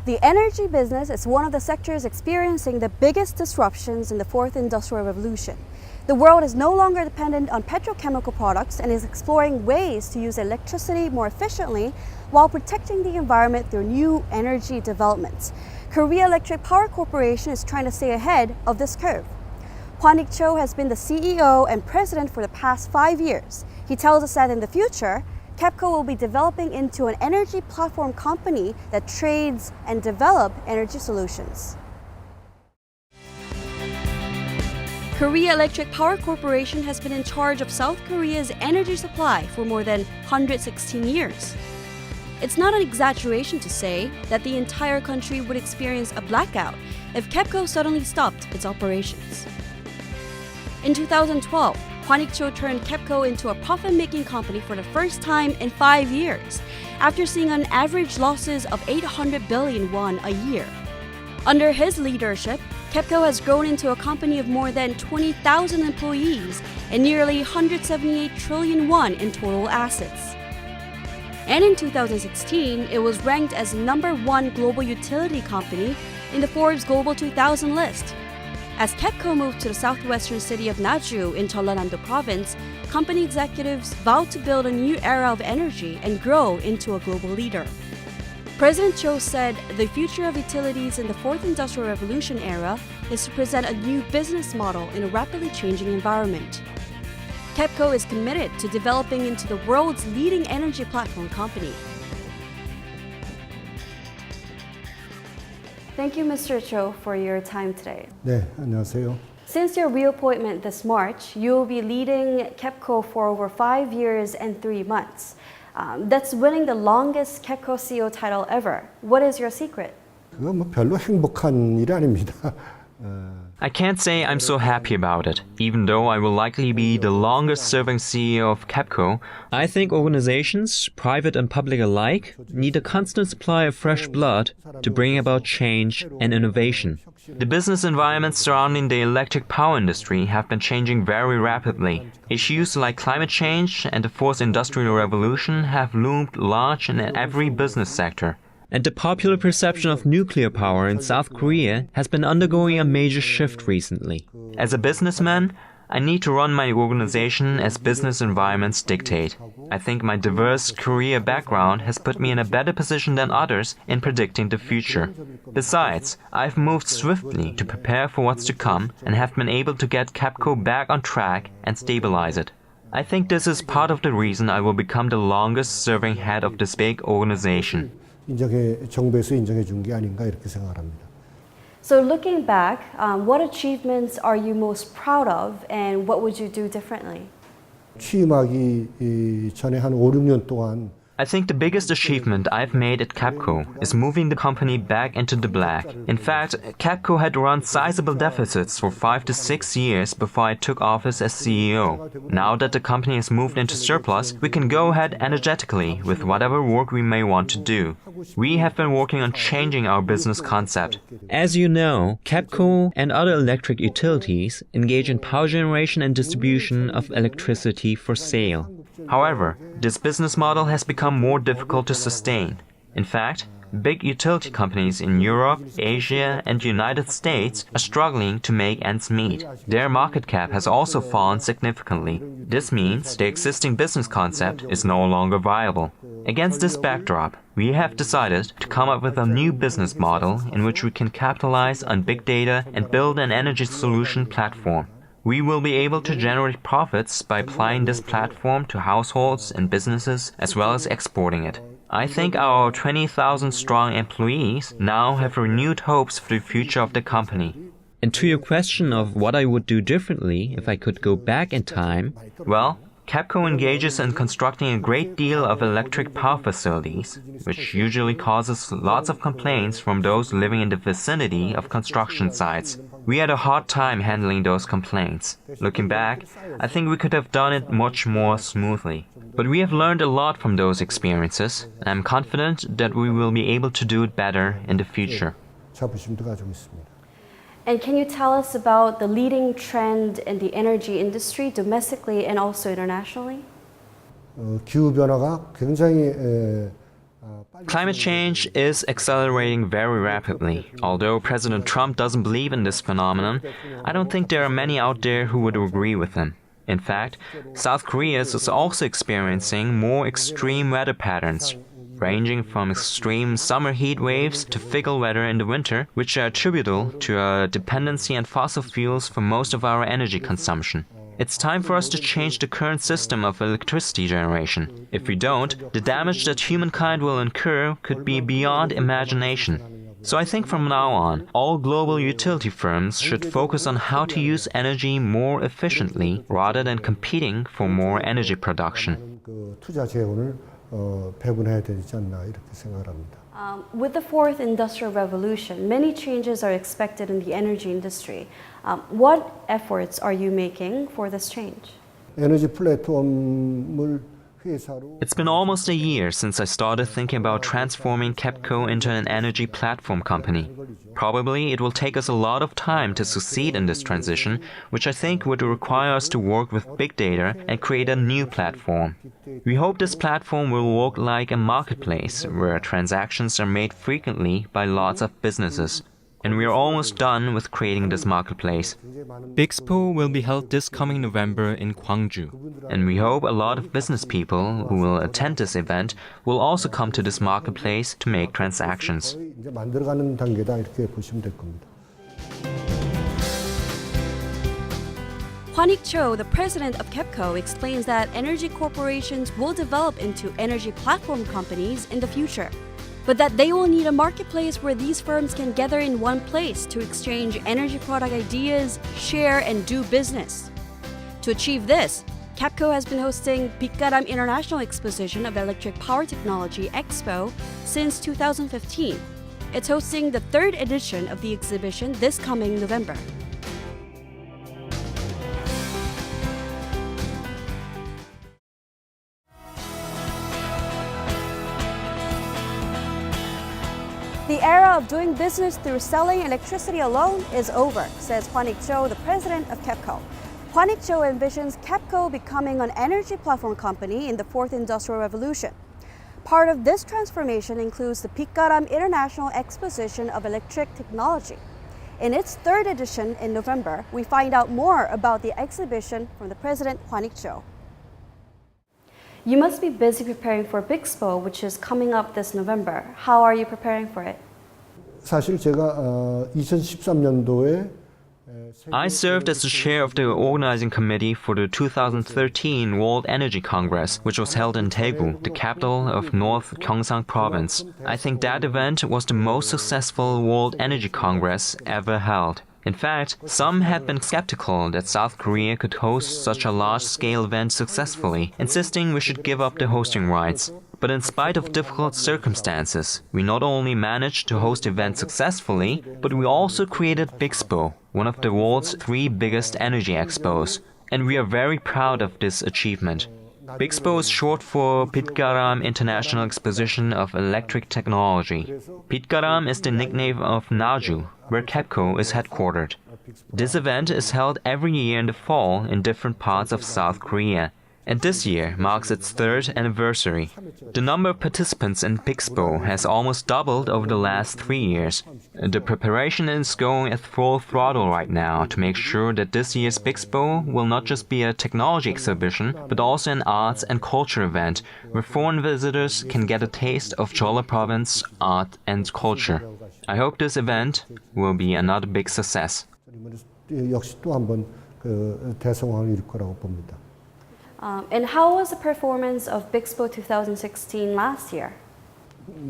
The energy business is one of the sectors experiencing the biggest disruptions in the fourth industrial revolution. The world is no longer dependent on petrochemical products and is exploring ways to use electricity more efficiently while protecting the environment through new energy developments. Korea Electric Power Corporation is trying to stay ahead of this curve. Hwan-ik Cho has been the CEO and president for the past 5 years. He tells us that in the future, KEPCO will be developing into an energy platform company that trades and develops energy solutions. Korea Electric Power Corporation has been in charge of South Korea's energy supply for more than 116 years. It's not an exaggeration to say that the entire country would experience a blackout if KEPCO suddenly stopped its operations. In 2012, Hwan-ik Cho turned KEPCO into a profit-making company for the first time in 5 years, after seeing an average losses of 800 billion won a year. Under his leadership, KEPCO has grown into a company of more than 20,000 employees and nearly 178 trillion won in total assets. And in 2016, it was ranked as #1 global utility company in the Forbes Global 2000 list. As KEPCO moved to the southwestern city of Naju in Jeollanam-do province, company executives vowed to build a new era of energy and grow into a global leader. President Cho said the future of utilities in the fourth industrial revolution era is to present a new business model in a rapidly changing environment. KEPCO is committed to developing into the world's leading energy platform company. Thank you, Mr. Cho, for your time today. 네, 안녕하세요. Since your reappointment this March, you will be leading KEPCO for over 5 years and 3 months. That's winning the longest KEPCO CEO title ever. What is your secret? 그거 뭐 별로 행복한 일이 아닙니다. I can't say I'm so happy about it. Even though I will likely be the longest-serving CEO of KEPCO, I think organizations, private and public alike, need a constant supply of fresh blood to bring about change and innovation. The business environments surrounding the electric power industry have been changing very rapidly. Issues like climate change and the fourth industrial revolution have loomed large in every business sector. And the popular perception of nuclear power in South Korea has been undergoing a major shift recently. As a businessman, I need to run my organization as business environments dictate. I think my diverse career background has put me in a better position than others in predicting the future. Besides, I've moved swiftly to prepare for what's to come and have been able to get KEPCO back on track and stabilize it. I think this is part of the reason I will become the longest-serving head of this big organization. 정부에서 인정해 준 게 아닌가 이렇게 생각합니다. So looking back, what achievements are you most proud of and what would you do differently? 취임하기 전에 한 5, 6년 동안 I think the biggest achievement I've made at KEPCO is moving the company back into the black. In fact, KEPCO had run sizable deficits for 5 to 6 years before I took office as CEO. Now that the company has moved into surplus, we can go ahead energetically with whatever work we may want to do. We have been working on changing our business concept. As you know, KEPCO and other electric utilities engage in power generation and distribution of electricity for sale. However, this business model has become more difficult to sustain. In fact, big utility companies in Europe, Asia, and the United States are struggling to make ends meet. Their market cap has also fallen significantly. This means the existing business concept is no longer viable. Against this backdrop, we have decided to come up with a new business model in which we can capitalize on big data and build an energy solution platform. We will be able to generate profits by applying this platform to households and businesses as well as exporting it. I think our 20,000-strong employees now have renewed hopes for the future of the company. And to your question of what I would do differently if I could go back in time, well, KEPCO engages in constructing a great deal of electric power facilities, which usually causes lots of complaints from those living in the vicinity of construction sites. We had a hard time handling those complaints. Looking back, I think we could have done it much more smoothly. But we have learned a lot from those experiences, and I'm confident that we will be able to do it better in the future. And can you tell us about the leading trend in the energy industry domestically and also internationally? 기후 변화가 굉장히 Climate change is accelerating very rapidly. Although President Trump doesn't believe in this phenomenon, I don't think there are many out there who would agree with him. In fact, South Korea is also experiencing more extreme weather patterns, ranging from extreme summer heat waves to fickle weather in the winter, which are attributable to a dependency on fossil fuels for most of our energy consumption. It's time for us to change the current system of electricity generation. If we don't, the damage that humankind will incur could be beyond imagination. So I think from now on, all global utility firms should focus on how to use energy more efficiently rather than competing for more energy production. 투자 재원을 배분해야 되지 않나 이렇게 생각을 합니다. With the fourth industrial revolution, many changes are expected in the energy industry. What efforts are you making for this change? 에너지 플랫폼을 회사로 It's been almost a year since I started thinking about transforming KEPCO into an energy platform company. Probably it will take us a lot of time to succeed in this transition, which I think would require us to work with big data and create a new platform. We hope this platform will work like a marketplace where transactions are made frequently by lots of businesses. And we are almost done with creating this marketplace. Bixpo will be held this coming November in Gwangju. And we hope a lot of business people who will attend this event will also come to this marketplace to make transactions. 이제 만들어가는 단계다 이렇게 보시면 될 겁니다. Hwanik Cho, the president of KEPCO, explains that energy corporations will develop into energy platform companies in the future, but that they will need a marketplace where these firms can gather in one place to exchange energy product ideas, share, and do business. To achieve this, KEPCO has been hosting Bikkaram International Exposition of Electric Power Technology Expo since 2015. It's hosting the third edition of the exhibition this coming November. The era of doing business through selling electricity alone is over, says Hwanik Cho, the president of KEPCO. Hwanik Cho envisions KEPCO becoming an energy platform company in the fourth industrial revolution. Part of this transformation includes the Bikkaram International Exposition of Electric Technology. In its third edition in November, we find out more about the exhibition from the president, Hwanik Cho. You must be busy preparing for Bixpo, which is coming up this November. How are you preparing for it? 사실 제가 2013년도에 I served as the chair of the organizing committee for the 2013 World Energy Congress, which was held in Daegu, the capital of North Gyeongsang Province. I think that event was the most successful World Energy Congress ever held. In fact, some had been skeptical that South Korea could host such a large-scale event successfully, insisting we should give up the hosting rights. But in spite of difficult circumstances, we not only managed to host the event successfully, but we also created Bixpo, one of the world's 3 biggest energy expos. And we are very proud of this achievement. Bixpo is short for Bikkaram International Exposition of Electric Technology. Bikkaram is the nickname of Naju, where KEPCO is headquartered. This event is held every year in the fall in different parts of South Korea. And this year marks its 3rd anniversary. The number of participants in Bixpo has almost doubled over the last 3 years. The preparation is going at full throttle right now to make sure that this year's Bixpo will not just be a technology exhibition, but also an arts and culture event where foreign visitors can get a taste of Jeolla Province art and culture. I hope this event will be another big success. 역시 또 한번 대성황을 이룰 거라고 봅니다. And how was the performance of Bixpo 2016 last year?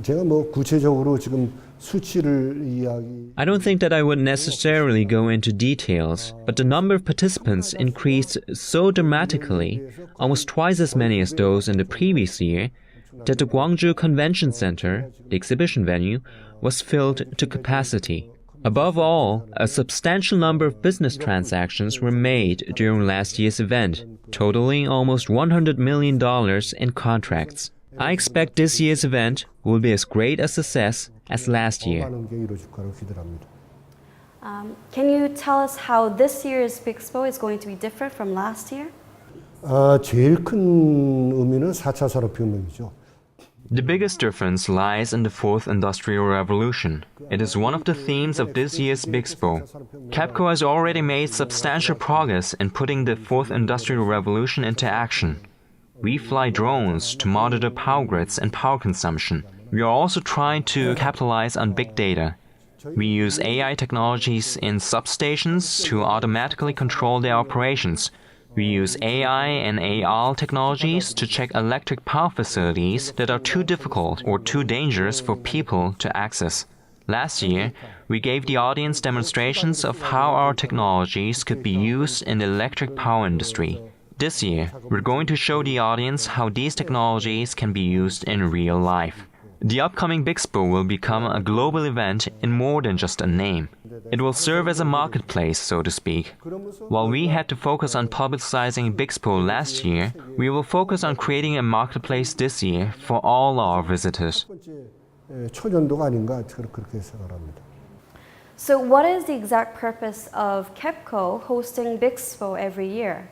제가 구체적으로 지금 수치를 이야기. I don't think that I would necessarily go into details, but the number of participants increased so dramatically, almost twice as many as those in the previous year, that the Gwangju Convention Center, the exhibition venue, was filled to capacity. Above all, a substantial number of business transactions were made during last year's event, totaling almost $100 million in contracts. I expect this year's event will be as great a success as last year. Can you tell us how this year's Bixpo is going to be different from last year? 제일 큰 의미는 4차 산업혁명이죠. The biggest difference lies in the fourth industrial revolution. It is one of the themes of this year's Bixpo. KEPCO has already made substantial progress in putting the fourth industrial revolution into action. We fly drones to monitor power grids and power consumption. We are also trying to capitalize on big data. We use AI technologies in substations to automatically control their operations. We use AI and AR technologies to check electric power facilities that are too difficult or too dangerous for people to access. Last year, we gave the audience demonstrations of how our technologies could be used in the electric power industry. This year, we're going to show the audience how these technologies can be used in real life. The upcoming Bixpo will become a global event in more than just a name. It will serve as a marketplace, so to speak. While we had to focus on publicizing Bixpo last year, we will focus on creating a marketplace this year for all our visitors. So what is the exact purpose of KEPCO hosting Bixpo every year?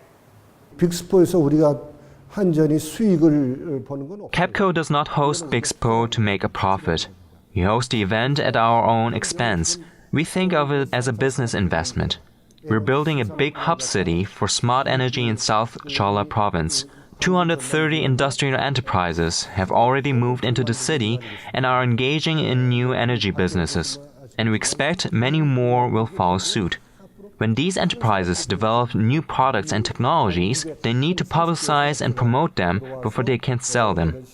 빅스포에서 우리가 한전이 수익을 버는 건 없어요. KEPCO does not host Bixpo to make a profit. We host the event at our own expense. We think of it as a business investment. We're building a big hub city for smart energy in South Cholla province. 230 industrial enterprises have already moved into the city and are engaging in new energy businesses. And we expect many more will follow suit. When these enterprises develop new products and technologies, they need to publicize and promote them before they can sell them.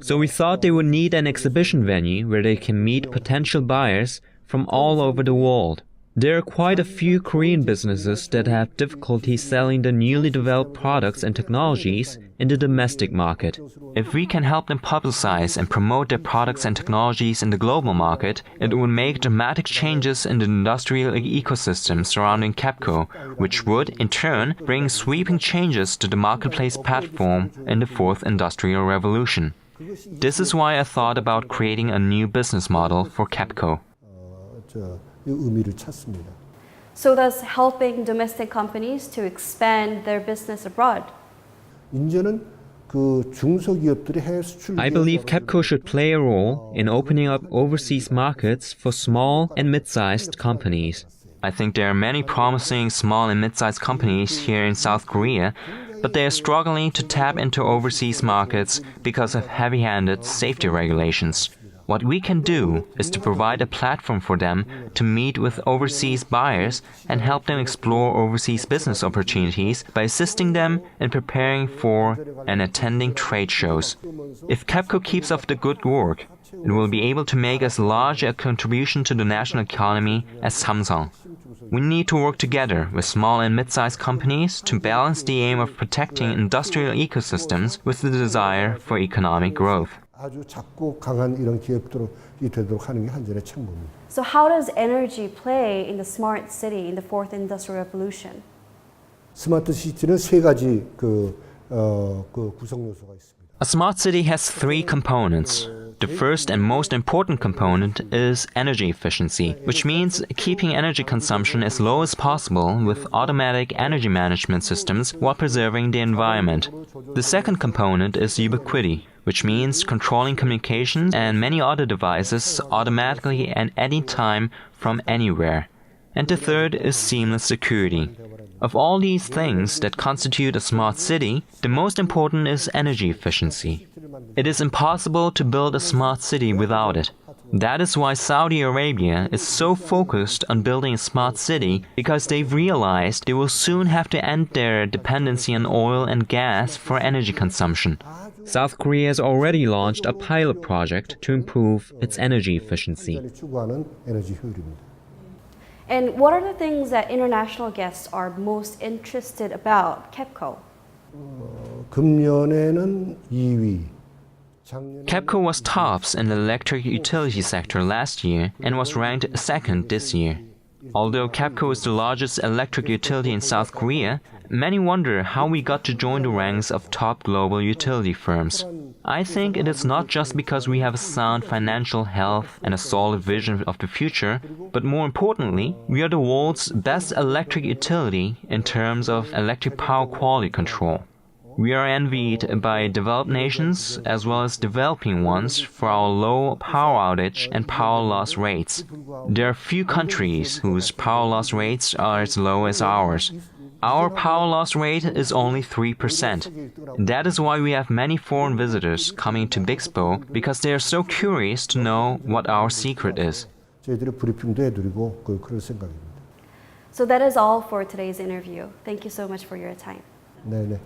So we thought they would need an exhibition venue where they can meet potential buyers from all over the world. There are quite a few Korean businesses that have difficulty selling the newly developed products and technologies in the domestic market. If we can help them publicize and promote their products and technologies in the global market, it would make dramatic changes in the industrial ecosystem surrounding KEPCO, which would, in turn, bring sweeping changes to the marketplace platform in the fourth industrial revolution. This is why I thought about creating a new business model for KEPCO. So thus helping domestic companies to expand their business abroad. I believe KEPCO should play a role in opening up overseas markets for small and mid-sized companies. I think there are many promising small and mid-sized companies here in South Korea, but they are struggling to tap into overseas markets because of heavy-handed safety regulations. What we can do is to provide a platform for them to meet with overseas buyers and help them explore overseas business opportunities by assisting them in preparing for and attending trade shows. If KEPCO keeps up the good work, it will be able to make as large a contribution to the national economy as Samsung. We need to work together with small and mid-sized companies to balance the aim of protecting industrial ecosystems with the desire for economic growth. So how does energy play in the smart city in the fourth industrial revolution? A smart city has three components. The first and most important component is energy efficiency, which means keeping energy consumption as low as possible with automatic energy management systems while preserving the environment. The second component is ubiquity, which means controlling communications and many other devices automatically and any time from anywhere. And the third is seamless security. Of all these things that constitute a smart city, the most important is energy efficiency. It is impossible to build a smart city without it. That is why Saudi Arabia is so focused on building a smart city, because they've realized they will soon have to end their dependency on oil and gas for energy consumption. South Korea has already launched a pilot project to improve its energy efficiency. And what are the things that international guests are most interested about KEPCO? KEPCO was tops in the electric utility sector last year and was ranked second this year. Although KEPCO is the largest electric utility in South Korea, many wonder how we got to join the ranks of top global utility firms. I think it is not just because we have a sound financial health and a solid vision of the future, but more importantly, we are the world's best electric utility in terms of electric power quality control. We are envied by developed nations as well as developing ones for our low power outage and power loss rates. There are few countries whose power loss rates are as low as ours. Our power loss rate is only 3%. That is why we have many foreign visitors coming to Bixpo because they are so curious to know what our secret is. 저희들이 브리핑도 해드리고 그럴 생각입니다. So that is all for today's interview. Thank you so much for your time. 네네.